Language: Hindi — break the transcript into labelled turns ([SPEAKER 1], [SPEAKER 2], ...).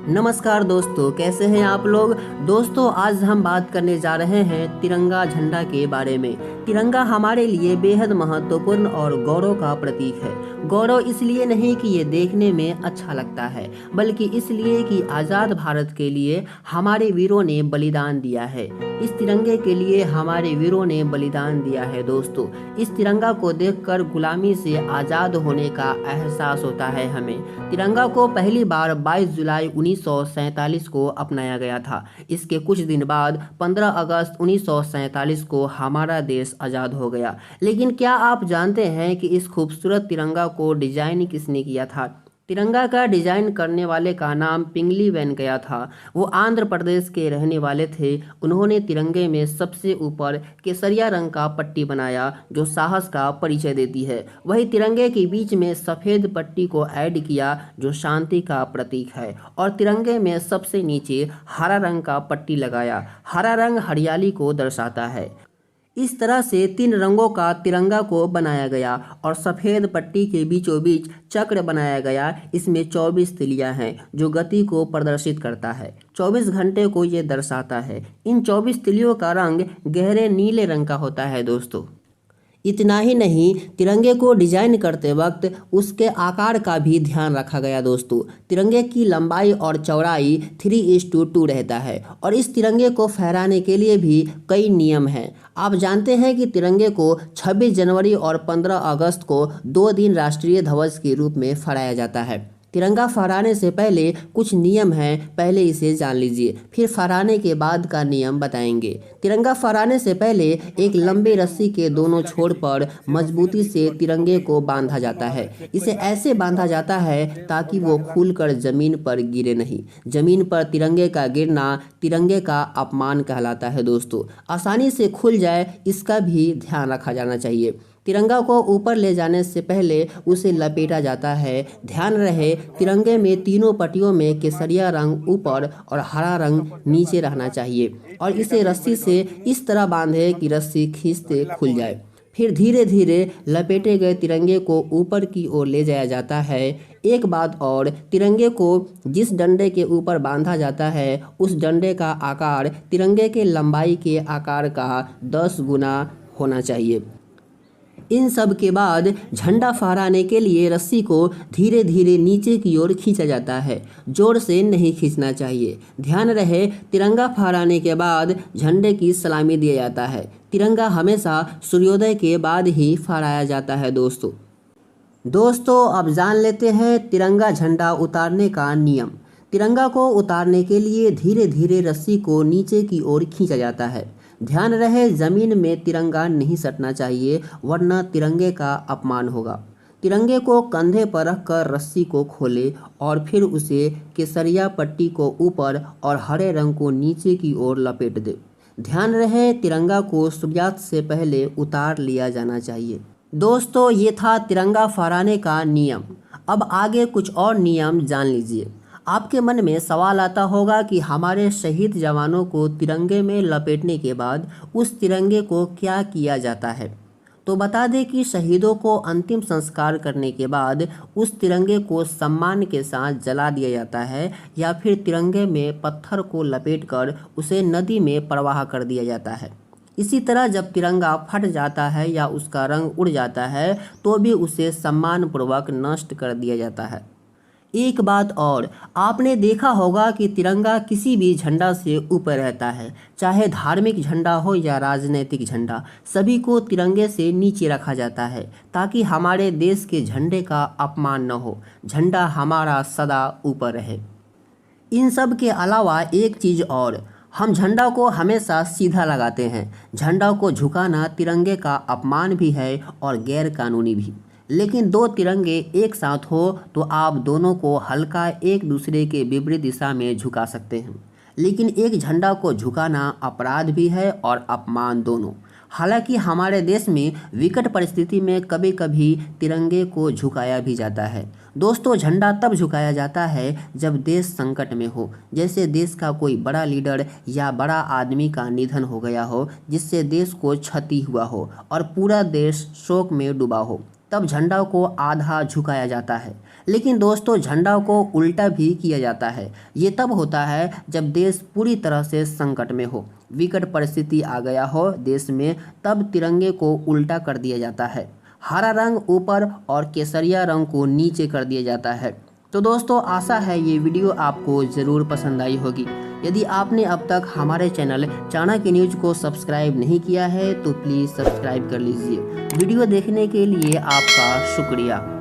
[SPEAKER 1] नमस्कार दोस्तों, कैसे हैं आप लोग। दोस्तों, आज हम बात करने जा रहे हैं तिरंगा झंडा के बारे में। तिरंगा हमारे लिए बेहद महत्वपूर्ण और गौरव का प्रतीक है। गौरव इसलिए नहीं कि ये देखने में अच्छा लगता है, बल्कि इसलिए कि आज़ाद भारत के लिए हमारे वीरों ने बलिदान दिया है। इस तिरंगे के लिए हमारे वीरों ने बलिदान दिया है। दोस्तों, इस तिरंगा को देखकर गुलामी से आज़ाद होने का एहसास होता है हमें। तिरंगा को पहली बार 22 जुलाई 1947 को अपनाया गया था। इसके कुछ दिन बाद 15 अगस्त 1947 को हमारा देश आज़ाद हो गया। लेकिन क्या आप जानते हैं कि इस खूबसूरत तिरंगा को डिजाइन किसने किया था। तिरंगा का डिजाइन करने वाले का नाम पिंगली वेंकैया था। वो आंध्र प्रदेश के रहने वाले थे। उन्होंने तिरंगे में सबसे ऊपर केसरिया रंग का पट्टी बनाया जो साहस का परिचय देती है। वही तिरंगे के बीच में सफ़ेद पट्टी को ऐड किया जो शांति का प्रतीक है, और तिरंगे में सबसे नीचे हरा रंग का पट्टी लगाया। हरा रंग हरियाली को दर्शाता है। इस तरह से 3 रंगों का तिरंगा को बनाया गया और सफ़ेद पट्टी के बीचों बीच चक्र बनाया गया। इसमें 24 तिलियां हैं जो गति को प्रदर्शित करता है। 24 घंटे को ये दर्शाता है। इन 24 तिलियों का रंग गहरे नीले रंग का होता है। दोस्तों, इतना ही नहीं, तिरंगे को डिजाइन करते वक्त उसके आकार का भी ध्यान रखा गया। दोस्तों, तिरंगे की लंबाई और चौड़ाई 3:2 रहता है, और इस तिरंगे को फहराने के लिए भी कई नियम हैं। आप जानते हैं कि तिरंगे को 26 जनवरी और 15 अगस्त को 2 दिन राष्ट्रीय ध्वज के रूप में फहराया जाता है। तिरंगा फहराने से पहले कुछ नियम हैं, पहले इसे जान लीजिए, फिर फहराने के बाद का नियम बताएंगे। तिरंगा फहराने से पहले एक लंबी रस्सी के दोनों छोर पर मजबूती से तिरंगे को बांधा जाता है। इसे ऐसे बांधा जाता है ताकि वो खुलकर जमीन पर गिरे नहीं। जमीन पर तिरंगे का गिरना तिरंगे का अपमान कहलाता है। दोस्तों, आसानी से खुल जाए इसका भी ध्यान रखा जाना चाहिए। तिरंगा को ऊपर ले जाने से पहले उसे लपेटा जाता है। ध्यान रहे, तिरंगे में तीनों पट्टियों में केसरिया रंग ऊपर और हरा रंग नीचे रहना चाहिए, और इसे रस्सी से इस तरह बांधे कि रस्सी खींचते खुल जाए। फिर धीरे धीरे लपेटे गए तिरंगे को ऊपर की ओर ले जाया जाता है। एक बात और, तिरंगे को जिस डंडे के ऊपर बांधा जाता है उस डंडे का आकार तिरंगे के लंबाई के आकार का 10 गुना होना चाहिए। इन सब के बाद झंडा फहराने के लिए रस्सी को धीरे धीरे नीचे की ओर खींचा जाता है। जोर से नहीं खींचना चाहिए। ध्यान रहे, तिरंगा फहराने के बाद झंडे की सलामी दिया जाता है। तिरंगा हमेशा सूर्योदय के बाद ही फहराया जाता है। दोस्तों, अब जान लेते हैं तिरंगा झंडा उतारने का नियम। तिरंगा को उतारने के लिए धीरे धीरे रस्सी को नीचे की ओर खींचा जाता है। ध्यान रहे, जमीन में तिरंगा नहीं सटना चाहिए, वरना तिरंगे का अपमान होगा। तिरंगे को कंधे पर रखकर रस्सी को खोले और फिर उसे केसरिया पट्टी को ऊपर और हरे रंग को नीचे की ओर लपेट दे। ध्यान रहे, तिरंगा को सूर्यास्त से पहले उतार लिया जाना चाहिए। दोस्तों, ये था तिरंगा फहराने का नियम। अब आगे कुछ और नियम जान लीजिए। आपके मन में सवाल आता होगा कि हमारे शहीद जवानों को तिरंगे में लपेटने के बाद उस तिरंगे को क्या किया जाता है। तो बता दें कि शहीदों को अंतिम संस्कार करने के बाद उस तिरंगे को सम्मान के साथ जला दिया जाता है, या फिर तिरंगे में पत्थर को लपेटकर उसे नदी में प्रवाह कर दिया जाता है। इसी तरह जब तिरंगा फट जाता है या उसका रंग उड़ जाता है तो भी उसे सम्मानपूर्वक नष्ट कर दिया जाता है। एक बात और, आपने देखा होगा कि तिरंगा किसी भी झंडा से ऊपर रहता है, चाहे धार्मिक झंडा हो या राजनीतिक झंडा, सभी को तिरंगे से नीचे रखा जाता है ताकि हमारे देश के झंडे का अपमान न हो। झंडा हमारा सदा ऊपर रहे। इन सब के अलावा एक चीज़ और, हम झंडा को हमेशा सीधा लगाते हैं। झंडा को झुकाना तिरंगे का अपमान भी है और गैर कानूनी भी। लेकिन 2 तिरंगे एक साथ हो तो आप दोनों को हल्का एक दूसरे के विपरीत दिशा में झुका सकते हैं। लेकिन एक झंडा को झुकाना अपराध भी है और अपमान दोनों। हालांकि हमारे देश में विकट परिस्थिति में कभी कभी तिरंगे को झुकाया भी जाता है। दोस्तों, झंडा तब झुकाया जाता है जब देश संकट में हो, जैसे देश का कोई बड़ा लीडर या बड़ा आदमी का निधन हो गया हो जिससे देश को क्षति हुआ हो और पूरा देश शोक में डूबा हो। तब झंडा को आधा झुकाया जाता है। लेकिन दोस्तों झंडा को उल्टा भी किया जाता है। ये तब होता है जब देश पूरी तरह से संकट में हो, विकट परिस्थिति आ गया हो देश में, तब तिरंगे को उल्टा कर दिया जाता है। हरा रंग ऊपर और केसरिया रंग को नीचे कर दिया जाता है। तो दोस्तों आशा है ये वीडियो आपको ज़रूर पसंद आई होगी। यदि आपने अब तक हमारे चैनल चाणक्य न्यूज को सब्सक्राइब नहीं किया है तो प्लीज़ सब्सक्राइब कर लीजिए। वीडियो देखने के लिए आपका शुक्रिया।